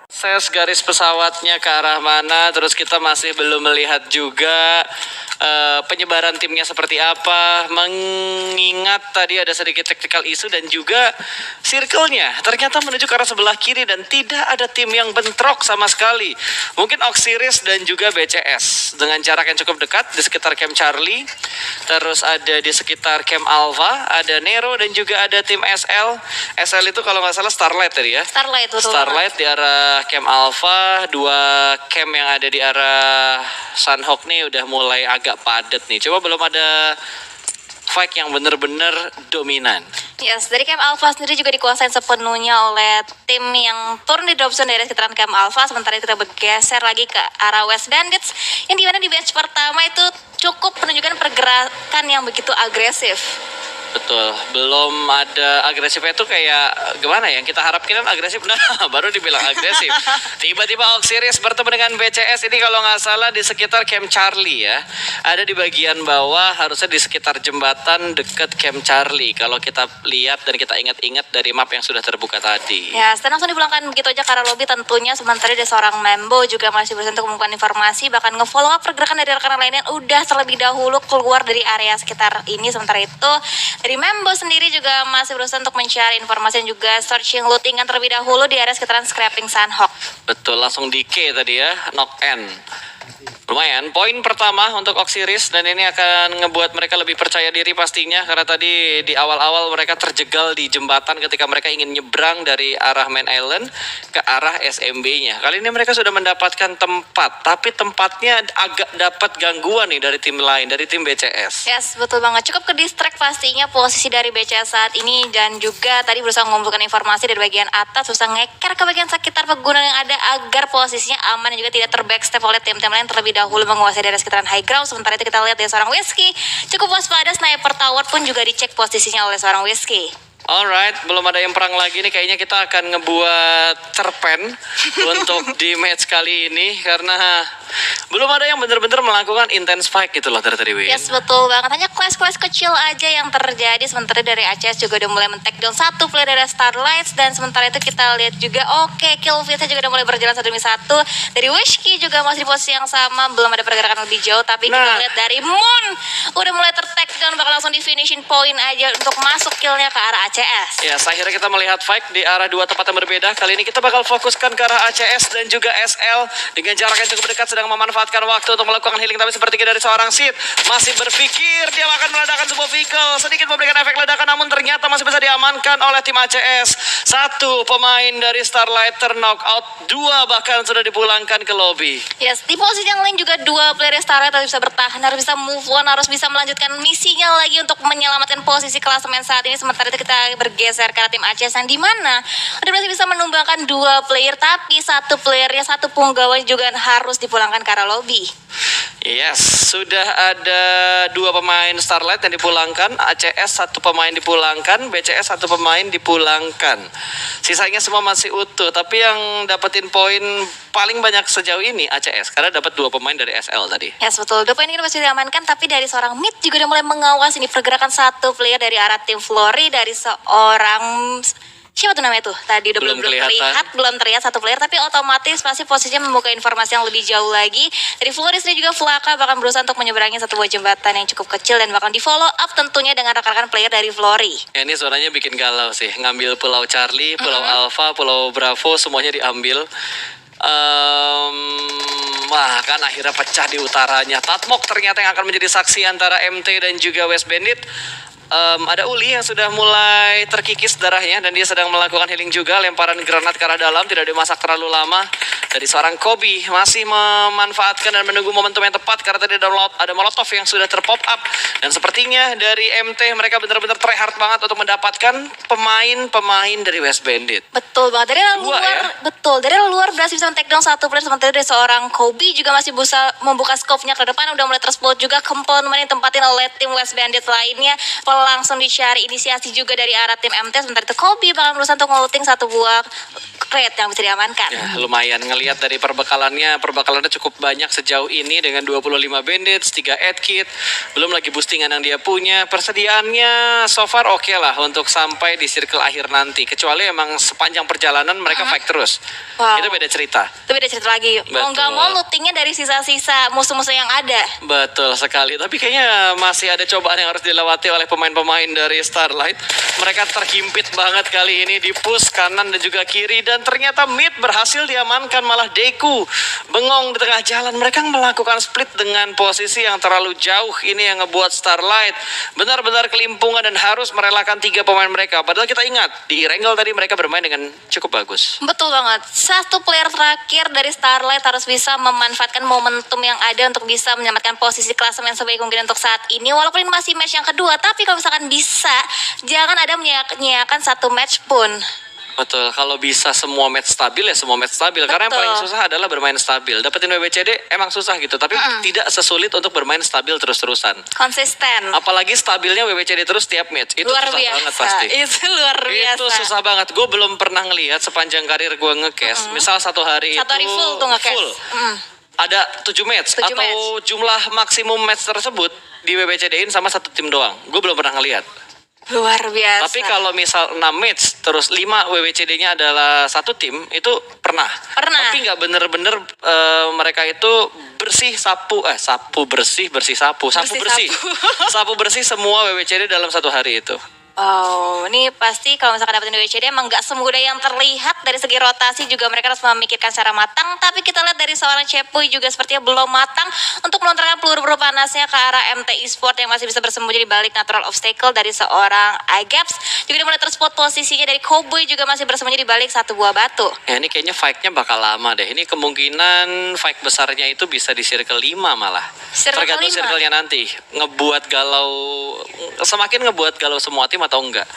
Ses garis pesawatnya ke arah mana, terus kita masih belum melihat juga penyebaran timnya seperti apa, mengingat tadi ada sedikit tactical issue dan juga circle-nya ternyata menuju ke arah sebelah kiri dan tidak ada tim yang bentrok sama sekali. Mungkin Oxiris dan juga BCS dengan jarak yang cukup dekat di sekitar Camp Charlie, terus ada di sekitar Camp Alpha, ada Nero dan juga ada tim SL. SL itu kalau nggak salah Starlight tadi ya. Starlight, betul. Starlight di arah Camp Alpha, dua camp yang ada di arah Sunhawk nih udah mulai agak padat nih. Coba belum ada fight yang benar-benar dominan. Yes, dari Camp Alpha sendiri juga dikuasain sepenuhnya oleh tim yang turun di drop zone dari sekitaran Camp Alpha. Sementara itu kita bergeser lagi ke arah West Bandits, yang dimana di batch pertama itu cukup menunjukkan pergerakan yang begitu agresif. Betul, belum ada agresifnya itu kayak gimana ya, yang kita harapkan kan agresif, nah baru dibilang agresif. Tiba-tiba Oxiris bertemu dengan BCS ini kalau nggak salah di sekitar Camp Charlie ya. Ada di bagian bawah, harusnya di sekitar jembatan dekat Camp Charlie. Kalau kita lihat dan kita ingat-ingat dari map yang sudah terbuka tadi. Ya, dan langsung dipulangkan begitu aja ke arah lobby tentunya. Sementara ada seorang Membo juga masih berusaha untuk mengumpulkan informasi, bahkan nge-follow up pergerakan dari rekan lainnya yang udah terlebih dahulu keluar dari area sekitar ini. Sementara itu dari Membo sendiri juga masih berusaha untuk mencari informasi dan juga searching lootingan terlebih dahulu di area sekitaran Scrapping Sunhawk. Betul, langsung DK tadi ya, knock end. Lumayan, poin pertama untuk Oxiris dan ini akan ngebuat mereka lebih percaya diri pastinya karena tadi di awal-awal mereka terjegal di jembatan ketika mereka ingin nyebrang dari arah Main Island ke arah SMB-nya. Kali ini mereka sudah mendapatkan tempat, tapi tempatnya agak dapat gangguan nih dari tim lain, dari tim BCS. Yes, betul banget. Cukup ke distract pastinya posisi dari BCS saat ini dan juga tadi berusaha mengumpulkan informasi dari bagian atas, berusaha ngeker ke bagian sekitar pegunungan yang ada agar posisinya aman dan juga tidak terbackstep oleh tim-tim lain terlebih dahulu menguasai daerah sekitaran high ground. Sementara itu kita lihat dari seorang Whiskey cukup waspada, sniper tower pun juga dicek posisinya oleh seorang Whiskey. Alright, belum ada yang perang lagi nih. Kayaknya kita akan ngebuat cerpen untuk di match kali ini karena belum ada yang benar-benar melakukan intense fight gitu loh dari tadi. Yes, betul banget. Hanya clash-clash kecil aja yang terjadi. Sementara dari ACS juga udah mulai men-take down satu player dari Starlights. Dan sementara itu kita lihat juga kill feed-nya juga udah mulai berjalan satu demi satu. Dari Whiskey juga masih di posisi yang sama, belum ada pergerakan lebih jauh. Tapi kita lihat dari Moon udah mulai ter-take down, bakal langsung di finishing point aja untuk masuk killnya ke arah ACS. Ya, akhirnya kita melihat fight di arah dua tempat yang berbeda. Kali ini kita bakal fokuskan ke arah ACS dan juga SL dengan jarak yang cukup dekat, sedang memanfaatkan waktu untuk melakukan healing. Tapi seperti dari seorang Sid masih berpikir dia akan meledakkan sebuah vehicle, sedikit memberikan efek ledakan, namun ternyata masih bisa diamankan oleh tim ACS. Satu pemain dari Starlight ter-knock out, dua bahkan sudah dipulangkan ke lobby. Yes, di posisi yang lain juga dua player Starlight harus bisa bertahan, harus bisa move on, harus bisa melanjutkan misinya lagi untuk menyelamatkan posisi klasemen saat ini. Sementara itu kita bergeser ke arah tim ACS yang dimana udah masih bisa menumbangkan dua player, tapi satu playernya, satu punggawa juga harus dipulangkan ke arah lobby. Yes, sudah ada dua pemain Starlight yang dipulangkan, ACS satu pemain dipulangkan, BCS satu pemain dipulangkan. Sisanya semua masih utuh, tapi yang dapetin poin paling banyak sejauh ini ACS karena dapat dua pemain dari SL tadi. Yes, betul. Dua poin ini masih diamankan, tapi dari seorang mid juga udah mulai mengawasi ini pergerakan satu player dari arah tim Flory, dari seorang siapa tuh namanya tuh? Tadi udah belum terlihat satu player, tapi otomatis pasti posisinya membuka informasi yang lebih jauh lagi. Dari Floris dan juga Flaka bahkan berusaha untuk menyeberangi satu buah jembatan yang cukup kecil dan bahkan di follow up tentunya dengan rekan-rekan player dari Flory. Ya, ini suaranya bikin galau sih, ngambil Pulau Charlie, Pulau Alpha, Pulau Bravo semuanya diambil. Wah kan akhirnya pecah di utaranya. Tatmok ternyata yang akan menjadi saksi antara MT dan juga West Bandit. Ada Uli yang sudah mulai terkikis darahnya dan dia sedang melakukan healing juga, lemparan granat ke arah dalam tidak dimasak terlalu lama. Dari seorang Kobe masih memanfaatkan dan menunggu momentum yang tepat karena tadi ada molotov yang sudah terpop up dan sepertinya dari MT mereka benar-benar try hard banget untuk mendapatkan pemain dari West Bandit. Betul banget, dari luar ya? Betul, dari luar berhasil bisa take down satu player, sementara dari seorang Kobe juga masih bisa membuka scope-nya ke depan, udah mulai terspot juga komponen yang tempatin oleh tim West Bandit lainnya. Langsung dicari inisiasi juga dari arah tim MT. Sementara itu Kobe bakal berusaha untuk ngeluting satu buah crate yang bisa diamankan. Ya, lumayan ngelihat dari perbekalannya cukup banyak sejauh ini dengan 25 bandits, 3 add kit, belum lagi boostingan yang dia punya. Persediaannya so far oke lah untuk sampai di circle akhir nanti. Kecuali emang sepanjang perjalanan mereka fight terus. Wow. Itu beda cerita. Itu beda cerita lagi. Mau nggak mau lootingnya dari sisa-sisa musuh-musuh yang ada. Betul sekali. Tapi kayaknya masih ada cobaan yang harus dilewati oleh pemain-pemain dari Starlight. Mereka terhimpit banget kali ini di push kanan dan juga kiri, dan ternyata mid berhasil diamankan, malah Deku bengong di tengah jalan. Mereka melakukan split dengan posisi yang terlalu jauh. Ini yang ngebuat Starlight benar-benar kelimpungan dan harus merelakan 3 pemain mereka. Padahal kita ingat di Erangel tadi mereka bermain dengan cukup bagus. Betul banget. Satu player terakhir dari Starlight harus bisa memanfaatkan momentum yang ada untuk bisa menyelamatkan posisi klasemen sebaik mungkin untuk saat ini. Walaupun ini masih match yang kedua, tapi kalau misalkan bisa, jangan ada menyiapkan satu match pun. Betul, kalau bisa semua match stabil ya semua match stabil. Betul. Karena yang paling susah adalah bermain stabil. Dapetin WBCD emang susah gitu, tapi tidak sesulit untuk bermain stabil terus-terusan. Konsisten. Apalagi stabilnya WBCD terus tiap match. Itu Luar susah biasa. banget pasti. Itu luar biasa. Itu susah banget. Gue belum pernah ngelihat sepanjang karir gue nge-cash. Misal satu hari Satu hari itu full tuh nge-cash. full. Ada 7 match 7 atau match. jumlah maksimum match tersebut di WBCD-in sama satu tim doang. Gue belum pernah ngelihat. Luar biasa. Tapi kalau misal 6 match terus 5 WWCD-nya adalah satu tim, itu pernah. Pernah. Tapi nggak bener-bener mereka itu sapu bersih sapu bersih. Sapu bersih semua WWCD dalam satu hari itu. Oh, ini pasti kalau misalkan dapetin WCD emang nggak semudah yang terlihat. Dari segi rotasi juga mereka harus memikirkan secara matang. Tapi kita lihat dari seorang Cepuy juga sepertinya belum matang untuk melontarkan peluru panasnya ke arah MT Esport yang masih bisa bersembunyi di balik natural obstacle dari seorang iGaps. Juga dia mulai terspot posisinya dari Cowboy juga masih bersembunyi di balik satu buah batu. Ya ini kayaknya fight-nya bakal lama deh. Ini kemungkinan fight besarnya itu bisa di circle 5 malah. Circle Tergantung 5. circle-nya nanti. Semakin ngebuat galau semua tim atau enggak.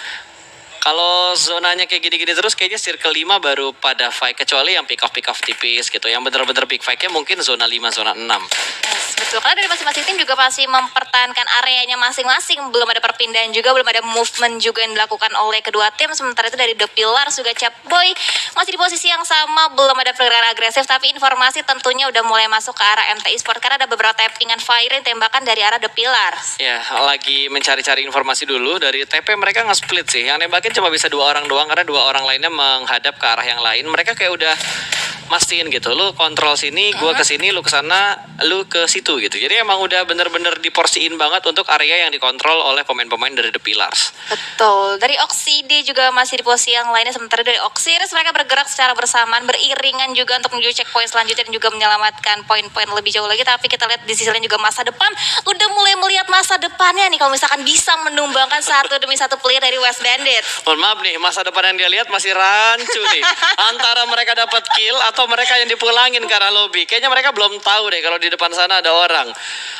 Kalau zonanya kayak gini-gini terus kayaknya circle 5 baru pada fight, kecuali yang pick off tipis gitu. Yang bener-bener big fight-nya mungkin zona 5, zona 6. Yes, betul. Karena dari masing-masing tim juga masih mempertahankan areanya masing-masing. Belum ada perpindahan juga, belum ada movement juga yang dilakukan oleh kedua tim. Sementara itu dari The Pillars juga Boy masih di posisi yang sama, belum ada pergerakan agresif. Tapi informasi tentunya udah mulai masuk ke arah MT Esport karena ada beberapa tappingan firing tembakan dari arah The Pillars. Ya, lagi mencari-cari informasi dulu. Dari TP mereka nge-split sih. Yang nembakin cuma bisa 2 orang doang karena 2 orang lainnya menghadap ke arah yang lain. Mereka kayak udah mastiin gitu, lu kontrol sini, gua ke sini, lu ke sana, lu ke situ gitu. Jadi emang udah bener-bener diporsiin banget untuk area yang dikontrol oleh pemain-pemain dari The Pillars. Betul. Dari Oxide juga masih di posisi yang lainnya. Sementara dari Oxiris mereka bergerak secara bersamaan, beriringan juga untuk menuju checkpoint selanjutnya dan juga menyelamatkan poin-poin lebih jauh lagi. Tapi kita lihat di sisi lain juga masa depan udah mulai melihat masa depannya nih, kalau misalkan bisa menumbangkan satu demi satu player dari West Bandit. Mohon maaf nih, masa depan yang dia lihat masih rancu nih. Antara mereka dapat kill atau mereka yang dipulangin ke arah lobby. Kayaknya mereka belum tahu deh kalau di depan sana ada orang.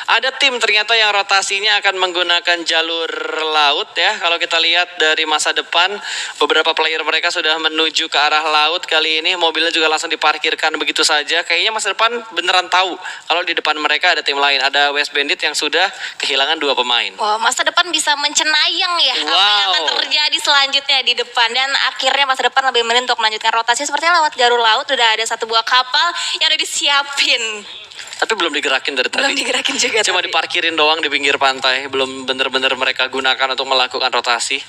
Ada tim ternyata yang rotasinya akan menggunakan jalur laut ya. Kalau kita lihat dari masa depan, beberapa player mereka sudah menuju ke arah laut kali ini. Mobilnya juga langsung diparkirkan begitu saja. Kayaknya masa depan beneran tahu kalau di depan mereka ada tim lain. Ada West Bandit yang sudah kehilangan 2 pemain. Wah, masa depan bisa mencenayang ya. Apa yang akan terjadi selanjutnya di depan. Dan akhirnya masa depan lebih memilih untuk melanjutkan rotasi. Sepertinya lewat jalur laut udah ada satu buah kapal yang udah disiapin. Tapi belum digerakin dari tadi. Belum digerakin juga. Cuma tapi diparkirin doang di pinggir pantai. Belum bener-bener mereka gunakan untuk melakukan rotasi.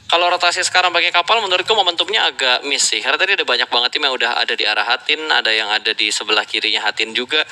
Kalau rotasi sekarang pakai kapal menurutku momentumnya agak miss sih. Karena tadi ada banyak banget tim yang udah ada di arah Hatin. Ada yang ada di sebelah kirinya Hatin juga.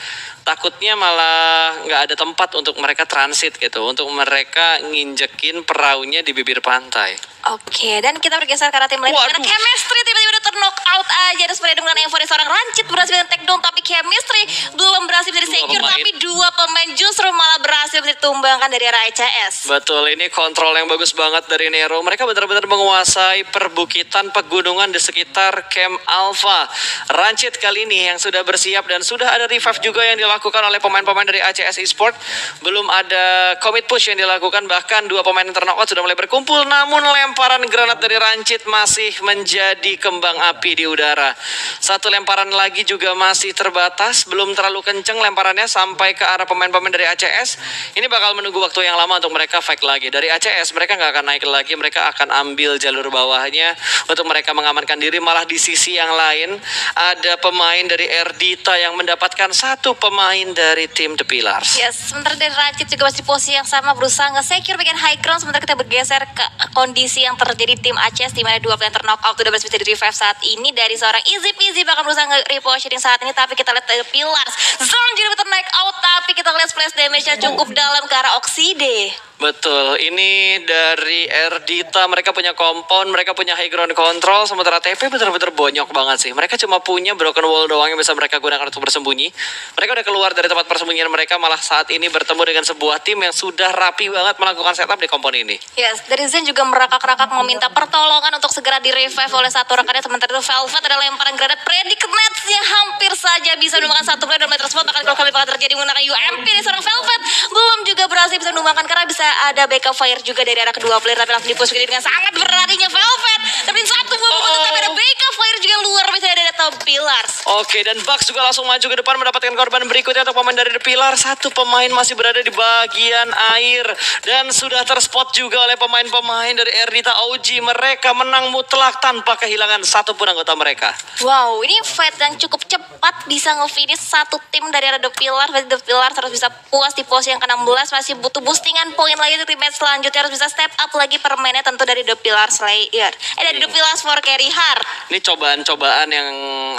Takutnya malah nggak ada tempat untuk mereka transit gitu. Untuk mereka nginjekin peraunya di bibir pantai. Oke, dan kita bergeser ke arah tim lain. Karena chemistry tiba-tiba udah ter-knock out aja. Terus dengan euforia seorang Rancid berhasil dengan take down. Tapi chemistry belum berhasil menjadi secure. Tapi 2 pemain justru malah berhasil ditumbangkan dari arah ICS. Betul, ini kontrol yang bagus banget dari Nero. Mereka benar-benar menguasai perbukitan pegunungan di sekitar Camp Alpha. Rancid kali ini yang sudah bersiap dan sudah ada revive juga yang dilakukan oleh pemain-pemain dari ACS Esport. Belum ada commit push yang dilakukan. Bahkan 2 pemain yang ter-knock out sudah mulai berkumpul. Namun lemparan granat dari Rancid masih menjadi kembang api di udara. Satu lemparan lagi juga masih terbatas. Belum terlalu kenceng lemparan lemparannya sampai ke arah pemain-pemain dari ACS. Ini bakal menunggu waktu yang lama untuk mereka fight lagi. Dari ACS mereka nggak akan naik lagi, mereka akan ambil jalur bawahnya untuk mereka mengamankan diri. Malah di sisi yang lain ada pemain dari Erdita yang mendapatkan satu pemain dari tim The Pillars. Yes, sementara dari Racit juga masih di posisi yang sama berusaha nge-secure bagian high ground. Sementara kita bergeser ke kondisi yang terjadi tim ACS di mana dua player ter-knockout udah bisa di revive saat ini dari seorang Easy Peasy bakal berusaha nge-repositioning saat ini, tapi kita lihat dari Pillars Zone jadi naik out, tapi kita lihat splash damage-nya cukup dalam ke arah Oxide. Betul, ini dari Erdita, mereka punya compound, mereka punya high ground control, sementara TP bener-bener bonyok banget sih. Mereka cuma punya broken wall doang yang bisa mereka gunakan untuk bersembunyi. Mereka udah keluar dari tempat persembunyian mereka, malah saat ini bertemu dengan sebuah tim yang sudah rapi banget melakukan setup di compound ini. Yes, dari Zen juga merakak-rakak meminta pertolongan untuk segera di-revive oleh satu rekannya. Sementara itu Velvet ada lemparan granat Predict Nets-nya hampir saja bisa menumbangkan satu player dan meter spot. Bahkan kalau kali bakal terjadi menggunakan UMP dari seorang Velvet belum juga berhasil bisa menumbangkan karena bisa ada backup fire juga dari arah kedua player, tapi langsung dipush begini dengan sangat beraninya Velvet. Tapi satu buah tapi ada backup fire juga luar biasa dari Top Pillars. Oke, dan Bucks juga langsung maju ke depan mendapatkan korban berikutnya untuk pemain dari The Pillar. Satu pemain masih berada di bagian air dan sudah terspot juga oleh pemain-pemain dari Erdita OG. Mereka menang mutlak tanpa kehilangan satupun anggota mereka. Wow, ini fight yang cukup cepat bisa nge-finish satu tim dari arah The Pillars. The Pillars harus bisa puas di posisi yang ke-16, masih butuh boostingan poin lagi untuk match selanjutnya, harus bisa step up lagi permainnya tentu dari The Pillars Slayer. Dari The Pillars for Carry Hard. Ini cobaan-cobaan yang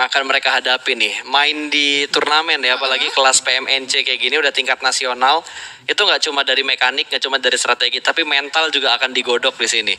akan mereka hadapi nih. Main di turnamen ya, apalagi kelas PMNC kayak gini udah tingkat nasional. Itu nggak cuma dari mekanik, nggak cuma dari strategi, tapi mental juga akan digodok di sini.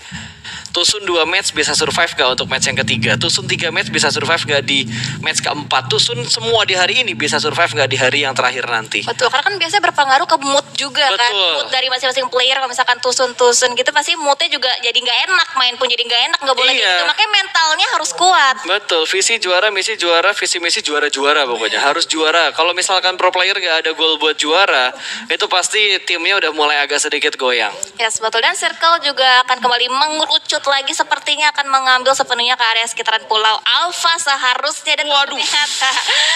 Tusun 2 match bisa survive gak untuk match yang ketiga? Tusun 3 match bisa survive gak di match keempat? Tusun semua di hari ini bisa survive gak di hari yang terakhir nanti? Betul, karena kan biasanya berpengaruh ke mood juga. Betul. Kan. Mood dari masing-masing player, kalau misalkan tusun-tusun gitu pasti moodnya juga jadi nggak enak, main pun jadi nggak enak, nggak boleh Iya. gitu. Makanya mentalnya harus kuat. Betul, visi juara, misi juara, visi misi juara-juara pokoknya. Harus juara. Kalau misalkan pro player gak ada goal buat juara, itu pasti timnya udah mulai agak sedikit goyang. Yes, betul. Dan Circle juga akan kembali mengerucut lagi, sepertinya akan mengambil sepenuhnya ke area sekitaran Pulau Alpha seharusnya, dan ternyata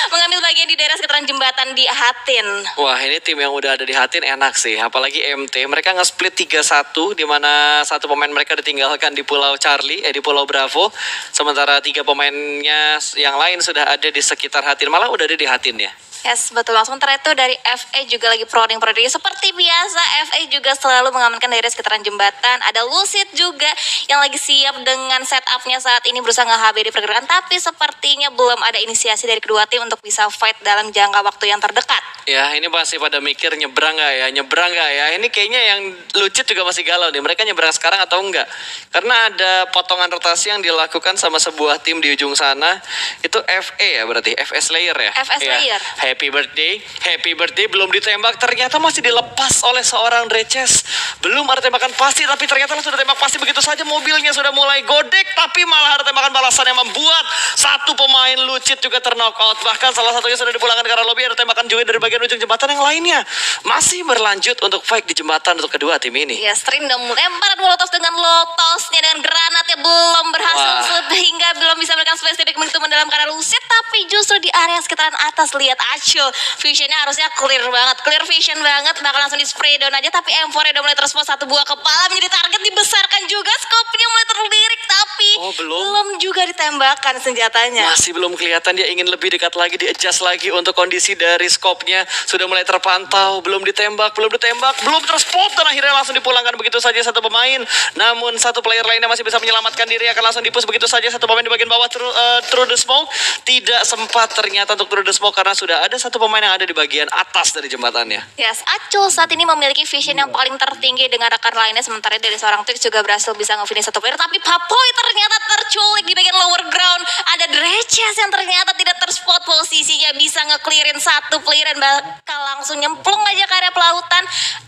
mengambil bagian di daerah sekitaran jembatan di Hatin. Wah, ini tim yang udah ada di Hatin enak sih. Apalagi MT, mereka nge-split 3-1 di mana satu pemain mereka ditinggalkan di Pulau Charlie, di Pulau Bravo. Sementara 3 pemainnya yang lain sudah ada di sekitar Hatin, malah udah ada di Hatin ya. Yes, betul. Langsung sementara itu dari FA juga lagi prodding. Seperti biasa, FA juga selalu mengamankan daerah sekitaran jembatan. Ada Lucid juga yang lagi siap dengan setupnya saat ini berusaha nge-HB di pergerakan. Tapi sepertinya belum ada inisiasi dari kedua tim untuk bisa fight dalam jangka waktu yang terdekat. Ya, ini masih pada mikir nyebrang gak ya, nyebrang gak ya. Ini kayaknya yang Lucid juga masih galau nih. Mereka nyebrang sekarang atau enggak? Karena ada potongan rotasi yang dilakukan sama sebuah tim di ujung sana. Itu FA ya berarti, FS Slayer ya? FS Ya. Slayer. Happy birthday, belum ditembak, ternyata masih dilepas oleh seorang Dreches. Belum ada tembakan pasti, tapi ternyata sudah tembak pasti begitu saja. Mobilnya sudah mulai godek, tapi malah ada tembakan balasan yang membuat satu pemain Lucid juga ter-knockout. Bahkan salah satunya sudah dipulangkan ke arah lobby. Ada tembakan juga dari bagian ujung jembatan, yang lainnya masih berlanjut untuk fight di jembatan untuk kedua tim ini. Ya, Stream udah melempar Molotov dengan lotosnya, dengan granatnya belum berhasil. Wah. Sehingga belum bisa memberikan spesifik begitu mendalam ke arah Lucid. Tapi justru di area sekitaran atas, lihat Acil, visionnya harusnya clear banget, clear vision banget, bakal langsung di spray down aja. Tapi M4 udah mulai terspot, satu buah kepala menjadi target, dibesarkan juga, scope-nya mulai terlirik, tapi belum juga ditembakkan senjatanya. Masih belum kelihatan, dia ingin lebih dekat lagi, di-adjust lagi untuk kondisi dari scope-nya. Sudah mulai terpantau, belum ditembak, belum terspot, dan akhirnya langsung dipulangkan begitu saja satu pemain. Namun satu player lainnya masih bisa menyelamatkan diri, akan langsung dipush begitu saja satu pemain di bagian bawah through the smoke. Tidak sempat ternyata untuk through the smoke karena sudah ada satu pemain yang ada di bagian atas dari jembatannya. Yes, Acul saat ini memiliki vision yang paling tertinggi dengan rekan lainnya, sementara dari seorang Twix juga berhasil bisa nge-finish satu player, tapi Papoy ternyata terculik di bagian lower ground. Ada Dreches yang ternyata tidak terspot posisinya, bisa nge-clearin satu player dan bakal langsung nyemplung aja ke area pelautan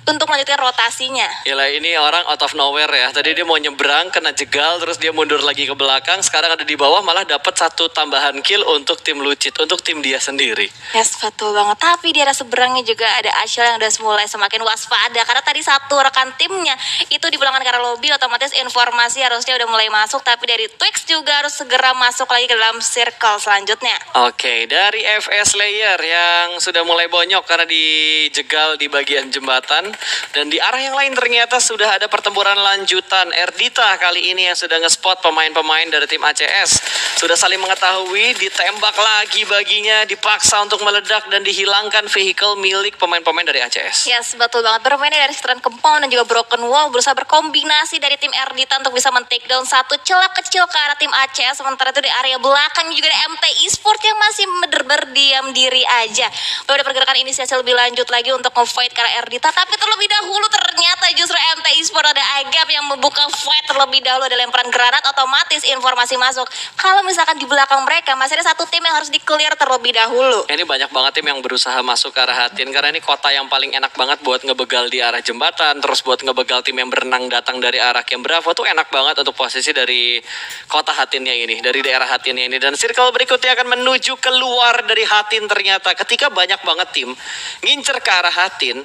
untuk melanjutkan rotasinya. Gila, ini orang out of nowhere ya. Tadi dia mau nyebrang, kena jegal, terus dia mundur lagi ke belakang. Sekarang ada di bawah, malah dapat satu tambahan kill untuk tim tim Lucid untuk tim dia sendiri. Yes, betul banget. Tapi di arah seberangnya juga ada Ashil yang udah mulai semakin waspada. Karena tadi satu rekan timnya itu dipulangkan ke arah lobby, otomatis informasi harusnya udah mulai masuk. Tapi dari Twix juga harus segera masuk lagi ke dalam circle selanjutnya. Oke, dari FS Layer yang sudah mulai bonyok karena dijegal di bagian jembatan. Dan di arah yang lain ternyata sudah ada pertempuran lanjutan. Erdita kali ini yang sudah nge-spot pemain-pemain dari tim ACS. Sudah saling mengetahui, ditembak lagi baginya, dipaksa untuk meledak dan dihilangkan vehicle milik pemain-pemain dari ACS. Yes, betul banget. Bermain dari sekitaran compound dan juga broken wall, berusaha berkombinasi dari tim Erdita untuk bisa men-take down satu celah kecil ke arah tim ACS. Sementara itu di area belakang juga ada MT Esport yang masih berdiam diri aja. Belum ada pergerakan inisiasi lebih lanjut lagi untuk nge-fight ke arah Erdita. Tapi terlebih dahulu ternyata justru MT Esport ada Agap yang membuka fight terlebih dahulu, ada lemparan granat, otomatis informasi masuk. Kalau misalkan di belakang mereka masih ada satu tim yang harus di-clear terlebih dahulu. Ini banyak banget tim yang berusaha masuk ke arah Hatin karena ini kota yang paling enak banget buat ngebegal di arah jembatan, terus buat ngebegal tim yang berenang datang dari arah Camp Bravo tuh enak banget untuk posisi dari kota Hatinnya ini, dari daerah Hatinnya ini. Dan circle berikutnya akan menuju keluar dari Hatin ternyata ketika banyak banget tim ngincer ke arah Hatin.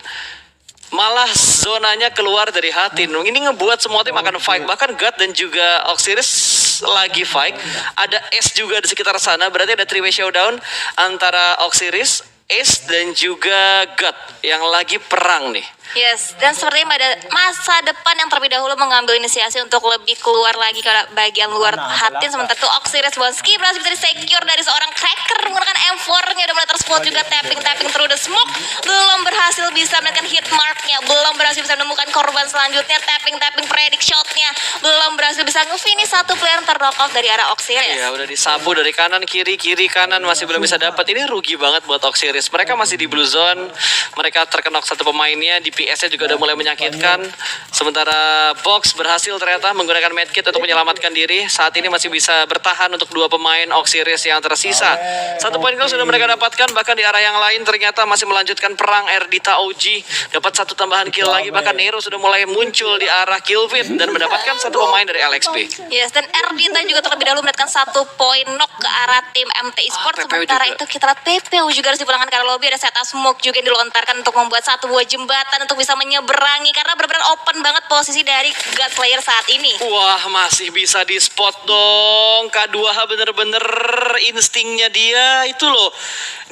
Malah zonanya keluar dari Hatin. Ini ngebuat semua tim akan fight. Bahkan God dan juga Oxiris lagi fight. Ada S juga di sekitar sana. Berarti ada 3-way showdown antara Oxiris, Ace dan juga God yang lagi perang nih. Yes, dan sepertinya pada masa depan yang terlebih dahulu mengambil inisiasi untuk lebih keluar lagi ke bagian luar Hatin. Sementara itu Oxiris Bonski berhasil bisa secure dari seorang cracker menggunakan M4-nya. Udah mulai terspot juga tapping through the smoke. Belum berhasil bisa menekan hit mark-nya. Belum berhasil bisa menemukan korban selanjutnya. Tapping predict shot-nya. Belum berhasil bisa nge-finish satu player terknock out dari arah Oxiris. Ya udah disabu dari kanan kiri kanan masih belum bisa dapat. Ini rugi banget buat Oxiris. Mereka masih di blue zone. Mereka terkenok satu pemainnya. Di PS-nya juga udah mulai menyakitkan. Sementara Box berhasil ternyata menggunakan medkit untuk menyelamatkan diri. Saat ini masih bisa bertahan untuk dua pemain Oxiris yang tersisa. Satu poin kill sudah mereka dapatkan. Bahkan di arah yang lain ternyata masih melanjutkan perang. Erdita OG dapat satu tambahan kill lagi. Bahkan Nero sudah mulai muncul di arah kill feed dan mendapatkan satu pemain dari LXP. Yes, dan Erdita juga terlebih dahulu mendapatkan satu poin knock ke arah tim MT Esport. Sementara itu kita lihat PPU juga harus dipulangkan ke arah lobby. Ada setup smoke juga yang dilontarkan untuk membuat satu buah jembatan untuk bisa menyeberangi karena benar-benar open banget posisi dari God Slayer saat ini. Wah, masih bisa di spot dong. K2H bener-bener instingnya dia itu loh.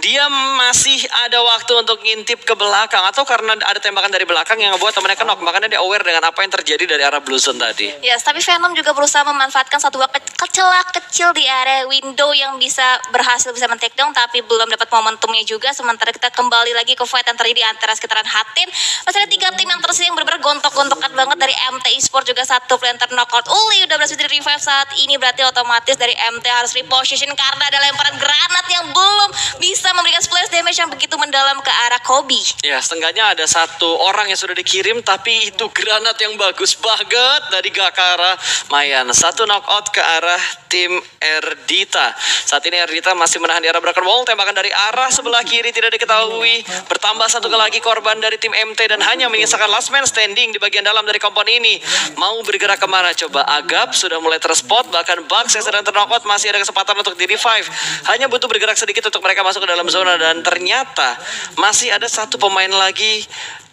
Dia masih ada waktu untuk ngintip ke belakang atau karena ada tembakan dari belakang yang ngebuat temannya knock. Makanya dia aware dengan apa yang terjadi dari arah blue zone tadi. Yes, tapi Venom juga berusaha memanfaatkan satu buah celah kecil di area window yang bisa berhasil bisa men-take down tapi belum dapat momentumnya juga. Sementara kita kembali lagi ke fight yang terjadi antara sekitaran Hatin. Masih ada 3 tim yang tersisa yang benar-benar gontok-gontokan banget. Dari MT Esport juga satu player terknockout. Uli udah berhasil di revive saat ini, berarti otomatis dari MT harus reposition karena ada lemparan granat yang belum bisa memberikan splash damage yang begitu mendalam ke arah Kobe. Ya, setengahnya ada satu orang yang sudah dikirim tapi itu granat yang bagus banget dari Gakara. Mayan, satu knockout ke arah tim Erdita. Saat ini Erdita masih menahan di arah Broken Wall. Tembakan dari arah sebelah kiri tidak diketahui. Bertambah satu lagi korban dari tim MT dan hanya menyisakan last man standing di bagian dalam dari kompon ini. Mau bergerak kemana coba? Agap sudah mulai terspot. Bahkan Bugs yang sedang terknockout masih ada kesempatan untuk di revive. Hanya butuh bergerak sedikit untuk mereka masuk ke dalam zona. Dan ternyata masih ada satu pemain lagi,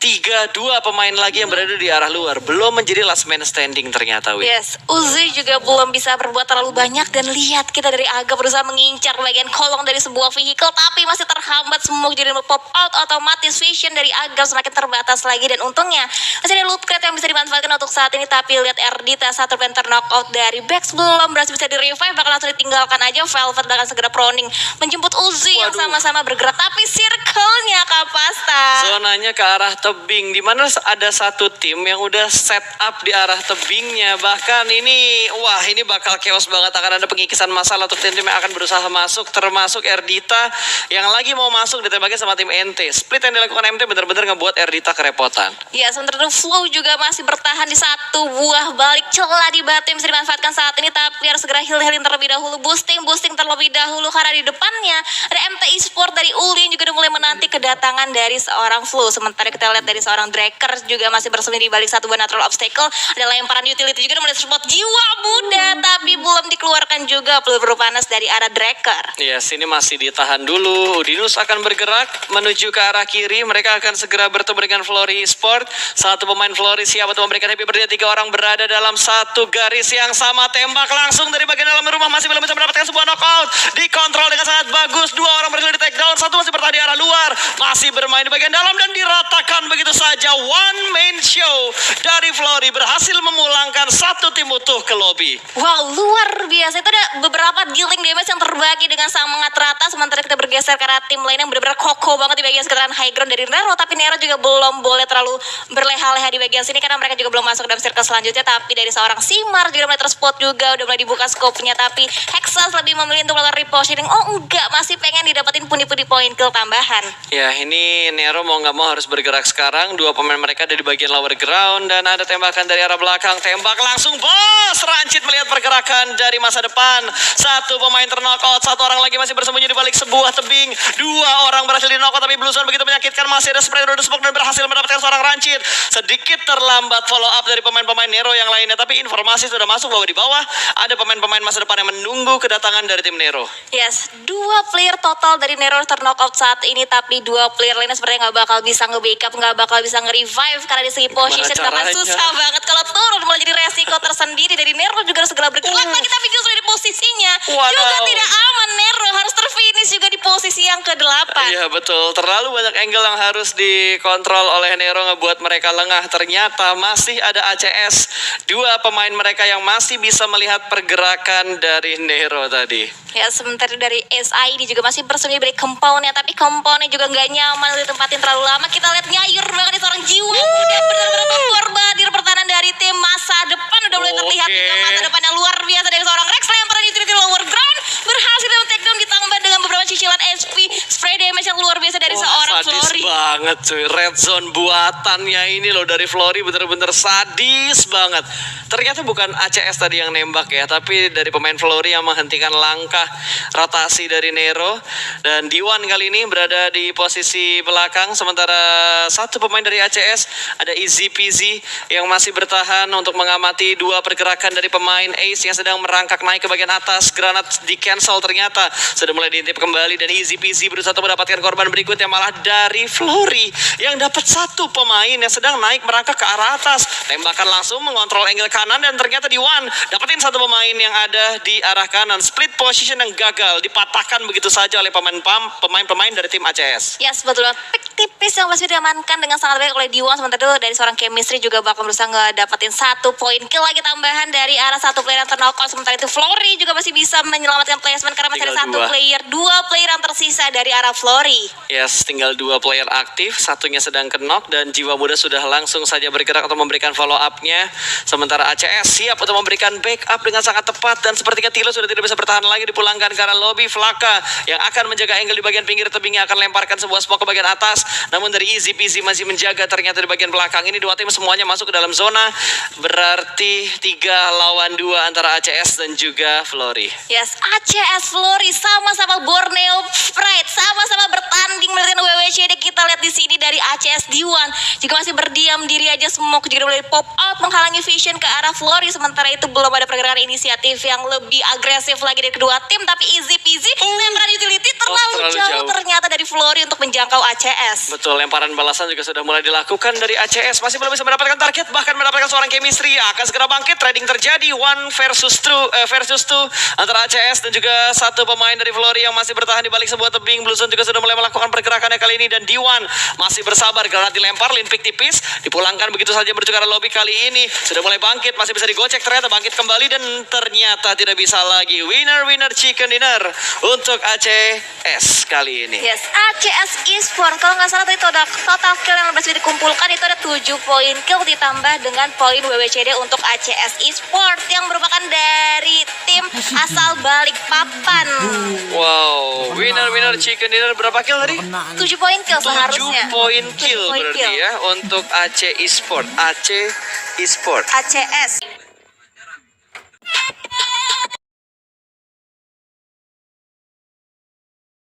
2 pemain lagi yang berada di arah luar. Belum menjadi last man standing ternyata. Yes, Uzi juga belum bisa berbuat terlalu banyak. Dan lihat kita dari Agap berusaha mengincar bagian kolong dari sebuah vehicle tapi masih terhambat smoke jadi pop out. Otomatis vision dari Agap semakin terbatas lagi. Dan untungnya masih ada loot crate yang bisa dimanfaatkan untuk saat ini. Tapi lihat Erdita satu player knockout dari Bex belum berhasil bisa di revive. Bakal langsung ditinggalkan aja. Velvet akan segera proning menjemput Uzi yang sama-sama bergerak. Tapi circle-nya Kapasta. Zonanya ke arah tebing, dimana ada satu tim yang udah set up di arah tebingnya. Bahkan ini, wah ini bakal chaos banget. Akan ada pengikisan masalah untuk tim-tim yang akan berusaha masuk, termasuk Erdita yang lagi mau masuk ditembaknya sama tim NT. Split yang dilakukan MT bener-bener ngebuat Erdita kerepotan. Ya, sementara itu Flow juga masih bertahan di satu buah balik celah di batu yang bisa dimanfaatkan saat ini. Tapi harus segera healing terlebih dahulu, boosting terlebih dahulu karena di depannya ada MT Esport dari Uli yang juga udah mulai menanti kedatangan pergerakan dari seorang Flu. Sementara kita lihat dari seorang Draker juga masih bersembunyi di balik satu buah natural obstacle. Ada lemparan utility juga mulai support jiwa muda, tapi belum dikeluarkan juga peluru panas dari arah Draker. Yes, ini masih ditahan dulu. Udinus akan bergerak menuju ke arah kiri. Mereka akan segera bertemu dengan Flori Sport. Satu pemain Flori siap untuk memberikan happy birthday. 3 orang berada dalam satu garis yang sama. Tembak langsung dari bagian dalam rumah. Masih belum bisa mendapatkan sebuah knockout. Dikontrol dengan sangat bagus. 2 orang berhasil di take down. Satu masih bertahan di arah luar. Masih bermain di bagian dalam dan diratakan begitu saja. One man show dari Flori berhasil memulangkan satu tim utuh ke lobby. Wow, luar biasa. Itu ada beberapa dealing damage yang terbagi dengan sangat rata. Sementara kita bergeser ke arah tim lain yang benar-benar kokoh banget di bagian sekitaran high ground dari Nero. Tapi Nero juga belum boleh terlalu berleha-leha di bagian sini karena mereka juga belum masuk dalam circle selanjutnya. Tapi dari seorang Simar juga mulai terspot juga, udah mulai dibuka scope-nya. Tapi Hexas lebih memilih untuk melakukan repositioning. Oh enggak, masih pengen didapetin pundi-pundi poin kill tambahan. Ya, ini Nero mau nggak mau harus bergerak sekarang. 2 pemain mereka ada di bagian lower ground dan ada tembakan dari arah belakang. Tembak langsung, bos! Rancid melihat pergerakan dari masa depan. 1 pemain terknockout, 1 orang lagi masih bersembunyi di balik sebuah tebing. 2 orang berhasil di knockout, tapi Blueson begitu menyakitkan. Masih ada spread of the smoke dan berhasil mendapatkan seorang Rancid. Sedikit terlambat follow up dari pemain-pemain Nero yang lainnya, tapi informasi sudah masuk bahwa di bawah ada pemain-pemain masa depan yang menunggu kedatangan dari tim Nero. Yes, 2 player total dari Nero terknockout saat ini, tapi 2 player lainnya sepertinya nggak bakal bisa nge-backup, nggak bakal bisa nge-revive karena di segi position karena susah banget kalau turun, mulai jadi resiko tersendiri dari Nero juga harus segera bergerak lagi, tapi justru di posisinya juga tidak aman. Nero harus terfinish juga di posisi yang ke-8. Iya betul, terlalu banyak angle yang harus dikontrol oleh Nero ngebuat mereka lengah. Ternyata masih ada ACS, 2 pemain mereka yang masih bisa melihat pergerakan dari Nero tadi. Ya, sementara dari SID juga masih bersembunyi dari compoundnya, tapi compoundnya juga nggak nyaman ditempatin terlalu lama. Kita lihat nyayur banget di seorang jiwa muda, benar-benar memborbadir di pertahanan dari tim masa depan. Udah mulai terlihat juga masa depan yang luar biasa dari seorang Rex. Lemparan utility lower ground berhasil dalam takedown ditambah dengan beberapa cicilan SP spray damage yang luar biasa dari seorang sadis Flori. Banget cuy, red zone buatannya ini loh dari Flori bener-bener sadis banget. Ternyata bukan ACS tadi yang nembak ya, tapi dari pemain Flori yang menghentikan langkah rotasi dari Nero. Dan D1 kali ini berada di posisi belakang, sementara 1 pemain dari ACS ada Easy Peasy yang masih bertahan untuk mengamati 2 pergerakan dari pemain Ace yang sedang merangkak naik ke bagian atas. Granat di cancel ternyata sudah mulai diintip kembali dan Easy Peasy berusaha untuk mendapatkan korban berikutnya malah dari Flori yang dapat 1 pemain yang sedang naik merangkak ke arah atas. Tembakan langsung mengontrol angle kanan dan ternyata D1 dapetin 1 pemain yang ada di arah kanan. Split position yang gagal dipatahkan begitu saja oleh pemain-pemain dari tim ACS. Yes, betul. Pick tipis yang masih diamankan dengan sangat baik oleh D1. Sementara itu dari seorang chemistry juga bakal berusaha ngedapetin 1 poin kill lagi tambahan dari arah 1 player yang terknockout. Sementara itu Flori juga masih bisa menyelamatkan placement karena masih ada 1 player, 2 player yang tersisa dari arah Flori. Yes, tinggal 2 player aktif, satunya sedang knock dan jiwa muda sudah langsung saja bergerak untuk memberikan follow up-nya. Sementara ACS siap untuk memberikan backup dengan sangat tepat dan sepertinya Tilo sudah tidak bisa bertahan lagi, dipulangkan ke arah lobby. Flaka yang akan menjaga angle di bagian pinggir tebingnya akan lemparkan sebuah smoke ke bagian atas, namun dari Easy Peasy masih menjaga ternyata di bagian belakang. Ini 2 tim semuanya masuk ke dalam zona, berarti 3 lawan 2 antara ACS dan juga Flori. Yes, ACS Flori sama-sama Borneo Pride, sama-sama bertanding melawan WWCD. Kita lihat di sini dari ACS D1 juga masih berdiam diri aja, smoke juga mulai pop out menghalangi vision ke arah Flori. Sementara itu belum ada pergerakan inisiatif yang lebih agresif lagi dari kedua tim, tapi Easy Peasy lemparan utility terlalu jauh ternyata dari Flori untuk menjangkau ACS. Betul, lemparan balasan juga sudah mulai dilakukan dari ACS, masih belum bisa mendapatkan target, bahkan mendapatkan seorang chemistry. Akan segera bangkit, trading terjadi 1 versus 2 antara ACS dan juga 1 pemain dari Flori yang masih bertahan di balik sebuah tebing. Blueson juga sudah mulai melakukan pergerakannya kali ini dan D1 masih bersabar. Granat dilempar, linpik tipis, dipulangkan begitu saja menuju ke arah lobby. Kali ini sudah mulai bangkit, masih bisa digocek, ternyata bangkit kembali dan ternyata tidak bisa lagi. Winner chicken dinner untuk ACS kali ini. Yes, ACS Esport kalau nggak salah tadi total kill yang berhasil dikumpulkan itu ada 7 poin kill ditambah dengan poin WWCD untuk ACS Esport yang merupakan dari tim asal Balikpapan. Wow, winner chicken dinner berapa kill tadi? 7 poin kill seharusnya. 7 poin kill 7 poin berarti kill. ya untuk AC Esport. AC Esport. ACS.